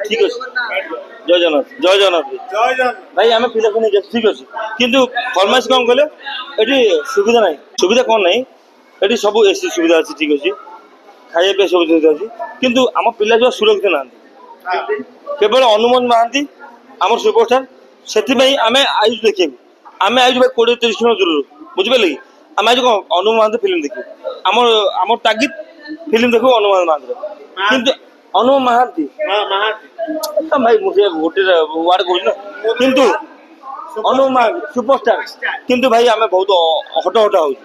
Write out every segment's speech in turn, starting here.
ঠিক আছে জয় জগন্নাথ জয় জগন্নাথ ভাই আমি ପିଲାକୁ ନେଇକି ଆସିଛି ଠିକ ଅଛି କିନ୍ତୁ ଫରମାଇଶ କଣ କହିଲେ ଏଠି ସୁବିଧା ନାହିଁ ସୁବିଧା କଣ ନାହିଁ ଏଠି ସବୁ ଏସି ସୁବିଧା ଅଛି ଠିକ ଅଛି ଖାଇବା ପିଇବା ସବୁ ସୁବିଧା ଅଛି କିନ୍ତୁ ଆମ ପିଲା ଯୋଉ ସୁରକ୍ଷିତ ନାହାନ୍ତି କେବଳ ଅନୁମାନ ମହାନ୍ତି ଆମର ସୁପରଷ୍ଟାର ସେଥିପାଇଁ ଆମେ ଆୟୁଷ ଦେଖିବାକୁ ଆମେ ଆୟୁଷ ଭାଇ 20-30 କିଲୋମିଟର ଦୂରରୁ ବୁଝିପାରିଲେ କି ଆମେ ଆଜି କଣ ଅନୁମାନ ମହାନ୍ତି ଫିଲ୍ମ ଦେଖିବୁ ଆମର ତାଗିଦ ଫିଲ୍ମ ଦେଖିବୁ ଅନୁମାନ ମହାନ୍ତିର କିନ୍ତୁ ଅନୁମାନ ମହାନ୍ତି ଭାଇ ମୁଁ ସେ ଗୋଟେ ୱାର୍ଡ କହୁଛି ନା କିନ୍ତୁ ଅନୁମାନ ମହାନ୍ତି ସୁପରଷ୍ଟାର କିନ୍ତୁ ଭାଇ ଆମେ ବହୁତ ହଟ ହଉଛୁ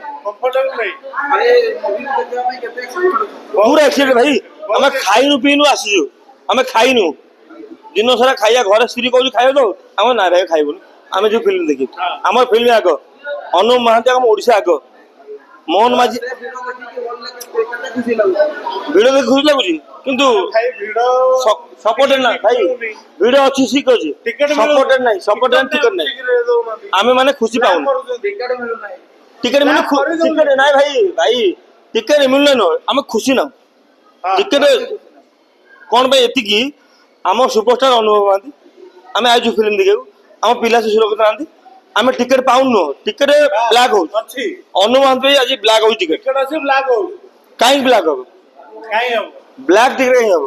ପୁରା ଏକ୍ସିଡେଣ୍ଟ ଭାଇ ଆମେ ଖାଇନୁ ପିଇନୁ ଆସିଛୁ ଆମେ ଖାଇନୁ दिन सारा खाइया घर स्त्री कह खाइबा तो आम ना भाई खाइबुन आम जो फिल्म देखी आम फिल्म आग अनुप महांती आम ओडिशा आग मोहन माझी भिड़ देख खुशी लगुच किंतु सपोर्टेड ना भाई भिड़ अच्छी ठीक अच्छी सपोर्टेड ना सपोर्टेड टिकट ना आम मैंने खुशी पाऊन टिकट मिलू टिकट ना भाई भाई टिकट मिलना न आम खुशी ना टिकट कौन भाई एति आम सुपरस्टार अनुभव महांती आम आज फिल्म देखा आम पिला से सुरक्षित नांती आम टिकेट पाऊन टिकेट ब्लैक हो अनुभव महांती आज ब्लैक हो टिकेट कहीं ब्लैक हम ब्लैक टिकेट कहीं हम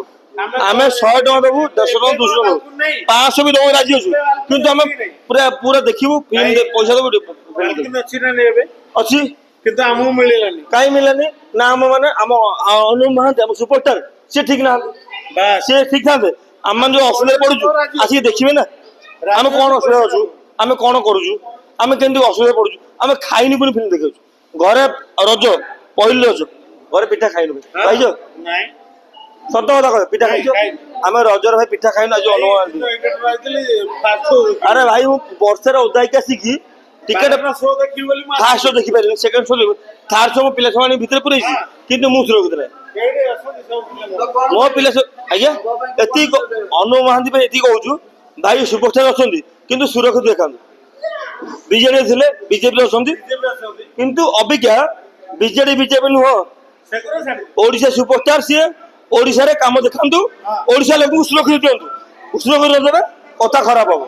आम 100 टका देवु 100 टका 200 टका 500 भी दो राजी अच्छु किंतु आम पूरा पूरा देखिबु फिल्म पैसा देबु अच्छी किंतु आमु मिललानी काई मिललानी ना आम माने आम अनुभव महांती आम सुपरस्टार से ठीक ना से ठीक था आम जो असुविधा पड़ू आसिक देखिए ना आम कौन असुविधा अच्छु आम कौन करुचु आम केमती असुविधा पड़ू आम खाइनी पुणी फिल्म देखा घरे रज पहली रज घरे पिठा खाइनु खाइज सत कथा कह पिठा खाइज आम रजर भाई पिठा खाइनु आज अनुमान अरे भाई मु वर्षे उदायिक आसिकी टिकेट फास्ट शो देखी पारे सेकंड शो थर्ड शो मो पिला सब भितर पुरे किंतु मु सुरक्षित ना मो पिला आज्ञा एति अनुप महांती पे एति कहूँ भाई सुपरस्टार अच्छा किंतु सुरक्षित देखा बीजेडी थे बीजेपी अच्छा किंतु अबिका बीजेडी बीजेपी नुह ओडिशा सुपरस्टार सी ओडिशा रे काम देखा ओडिशा लोक सुरक्षित दिखाँ सुरक्षित देवे कथा खराब हम